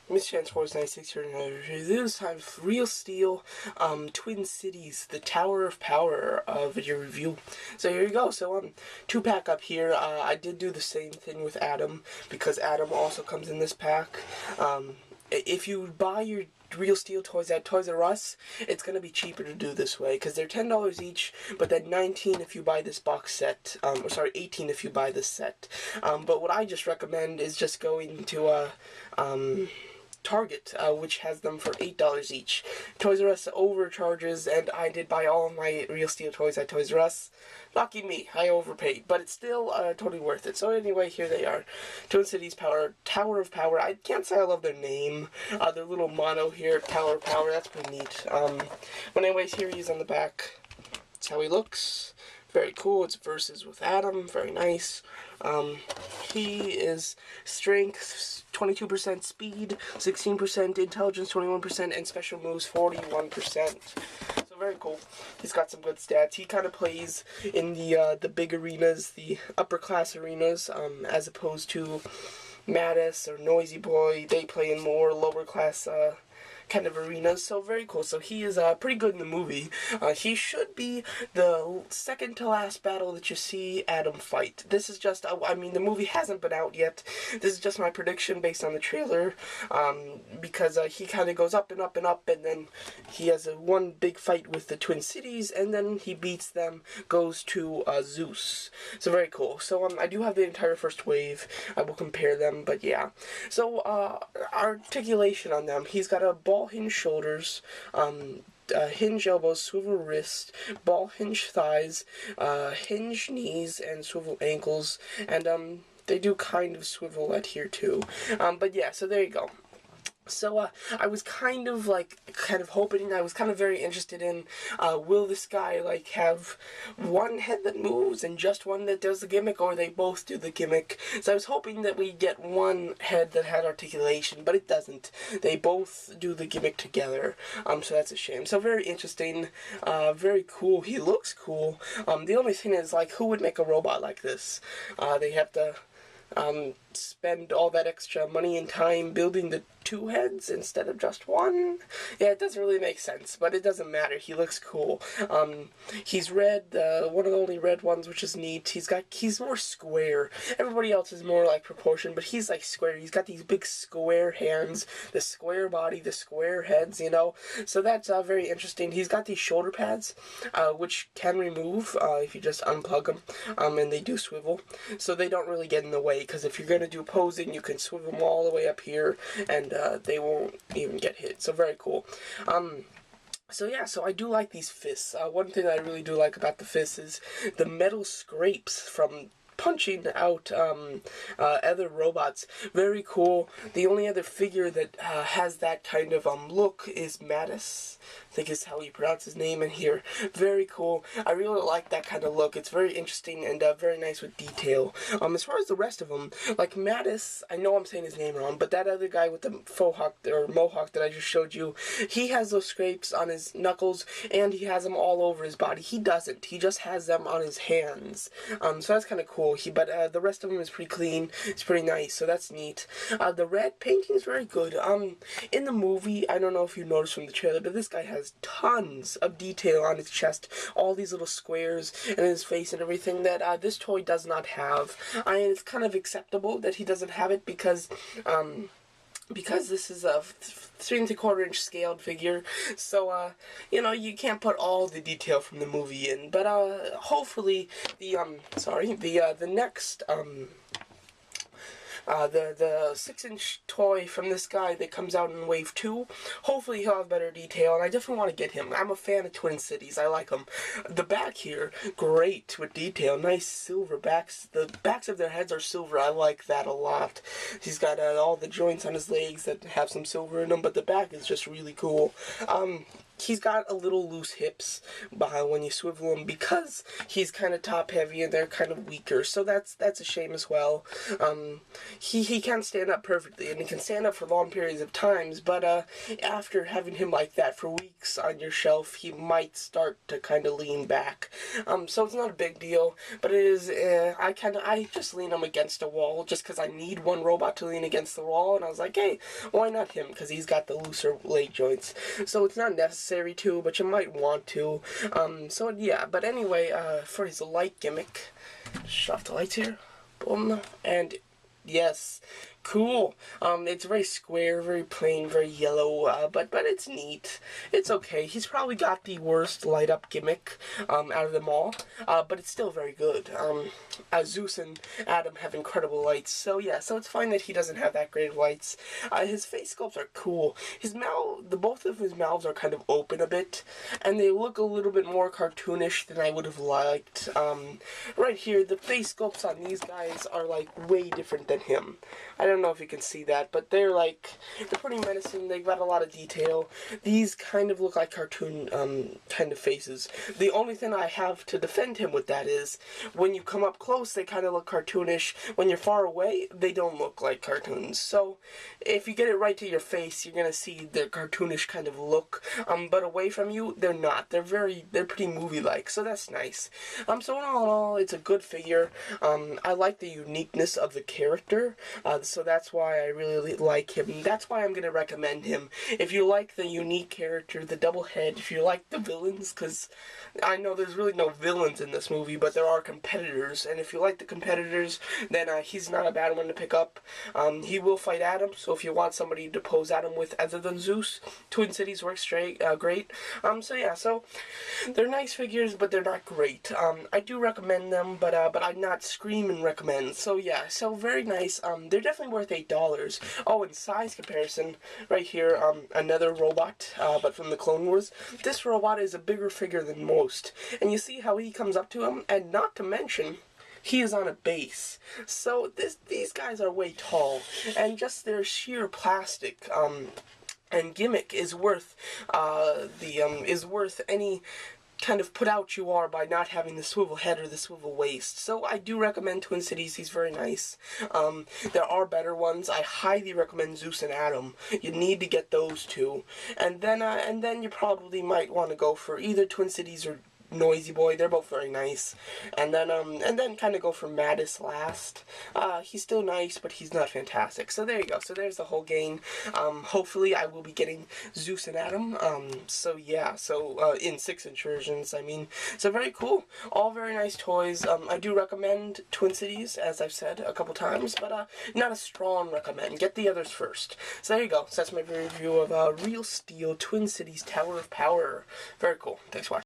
Miss Chance 96 here, and this time Real Steel, Twin Cities, the Tower of Power video review. So here you go. So 2-pack up here. I did do the same thing with Adam because Adam also comes in this pack. If you buy your Real Steel toys at Toys R Us, it's going to be cheaper to do this way because they're $10 each, but then $19 if you buy this box set, or sorry, $18 if you buy this set. But what I just recommend is just going to Target, which has them for $8 each. Toys R Us overcharges, and I did buy all of my Real Steel toys at Toys R Us. Lucky me, I overpaid, but it's still totally worth it. So anyway, here they are. Twin Cities Power, Tower of Power. I can't say I love their name. Their little motto here, Tower of Power, that's pretty neat. But anyways, here he is on the back. That's how he looks. Very cool. It's versus with Adam. Very nice. He is strength 22%, speed 16%, intelligence 21%, and special moves 41%. So very cool. He's got some good stats. He kind of plays in the big arenas, the upper class arenas, as opposed to Mattis or Noisy Boy. They play in more lower class kind of arenas, so very cool. So he is pretty good in the movie. He should be the second to last battle that you see Adam fight. This is just, I mean, the movie hasn't been out yet. This is just my prediction based on the trailer, because he kind of goes up and up and up, and then he has one big fight with the Twin Cities, and then he beats them, goes to Zeus. So very cool. So I do have the entire first wave. I will compare them, but yeah. So articulation on them. He's got a ball hinge shoulders, hinge elbows, swivel wrist, ball hinge thighs, hinge knees, and swivel ankles, and they do kind of swivel at here too. But yeah, so there you go. So, I was kind of hoping, I was kind of very interested in, will this guy, have one head that moves and just one that does the gimmick, or they both do the gimmick? So I was hoping that we get one head that had articulation, but it doesn't. They both do the gimmick together, so that's a shame. So very interesting, very cool. He looks cool. The only thing is, who would make a robot like this? They have to spend all that extra money and time building the two heads instead of just one. Yeah, it doesn't really make sense, but it doesn't matter. He looks cool. He's red, one of the only red ones, which is neat. He's more square. Everybody else is more proportion, but he's square. He's got these big square hands, the square body, the square heads, you know. So that's very interesting. He's got these shoulder pads, which can remove if you just unplug them, and they do swivel, so they don't really get in the way, because if you're going to do posing, you can swivel them all the way up here, and they won't even get hit. So very cool. So yeah, so I do like these fists. One thing I really do like about the fists is the metal scrapes from punching out other robots. Very cool. The only other figure that has that kind of look is Mattis. I think is how you pronounce his name in here. Very cool. I really like that kind of look. It's very interesting and very nice with detail. As far as the rest of them, like Mattis, I know I'm saying his name wrong, but that other guy with the faux hawk or mohawk that I just showed you, he has those scrapes on his knuckles, and he has them all over his body. He doesn't. He just has them on his hands. So that's kind of cool. But the rest of them is pretty clean. It's pretty nice, so that's neat. The red painting is very good. In the movie, I don't know if you noticed from the trailer, but this guy has tons of detail on his chest, all these little squares, and his face and everything that this toy does not have. And it's kind of acceptable that he doesn't have it because this is a 3 3/4 inch scaled figure, so you know, you can't put all the detail from the movie in. But hopefully the next the 6-inch toy from this guy that comes out in Wave 2, hopefully he'll have better detail, and I definitely want to get him. I'm a fan of Twin Cities. I like them. The back here, great with detail. Nice silver backs. The backs of their heads are silver. I like that a lot. He's got all the joints on his legs that have some silver in them, but the back is just really cool. He's got a little loose hips behind when you swivel him because he's kind of top heavy and they're kind of weaker, so that's a shame as well. he can't stand up perfectly, and he can stand up for long periods of times, but after having him like that for weeks on your shelf, he might start to kind of lean back. So it's not a big deal, but it is, I just lean him against a wall, just because I need one robot to lean against the wall, and I was like, hey, why not him, because he's got the looser leg joints. So it's not necessary to, but you might want to. So yeah, but anyway, for his light gimmick, shut off the lights here, boom, and yes, cool. It's very square, very plain, very yellow, but it's neat. It's okay. He's probably got the worst light-up gimmick, out of them all, but it's still very good. Zeus and Adam have incredible lights, so yeah, so it's fine that he doesn't have that great of lights. His face sculpts are cool. His mouth, both of his mouths are kind of open a bit, and they look a little bit more cartoonish than I would have liked. Right here, the face sculpts on these guys are, like, way different than him. I don't know if you can see that, but they're pretty menacing. They've got a lot of detail. These kind of look like cartoon, kind of faces. The only thing I have to defend him with that is, when you come up close, they kind of look cartoonish. When you're far away, they don't look like cartoons. So, if you get it right to your face, you're gonna see the cartoonish kind of look. But away from you, they're not. They're pretty movie-like, so that's nice. So in all, it's a good figure. I like the uniqueness of the character. So that's why I really like him. That's why I'm going to recommend him. If you like the unique character, the double head, if you like the villains, because I know there's really no villains in this movie, but there are competitors, and if you like the competitors, then he's not a bad one to pick up. He will fight Adam, so if you want somebody to pose Adam with other than Zeus, Twin Cities works great. So yeah, so they're nice figures, but they're not great. I do recommend them, but I'd not scream and recommend. So yeah, so very nice. They're definitely worth $8. Oh, in size comparison, right here, another robot, but from the Clone Wars. This robot is a bigger figure than most, and you see how he comes up to him, and not to mention, he is on a base. So these guys are way tall, and just their sheer plastic, and gimmick is worth any kind of put out you are by not having the swivel head or the swivel waist. So I do recommend Twin Cities. He's very nice. There are better ones. I highly recommend Zeus and Adam. You need to get those two, and then you probably might want to go for either Twin Cities or Noisy Boy. They're both very nice. And then kind of go for Mattis last. He's still nice, but he's not fantastic. So there you go. So there's the whole game. Hopefully I will be getting Zeus and Adam. So yeah, so in 6-inch versions, I mean. So very cool. All very nice toys. I do recommend Twin Cities, as I've said a couple times, but not a strong recommend. Get the others first. So there you go. So that's my review of Real Steel Twin Cities Tower of Power. Very cool. Thanks for watching.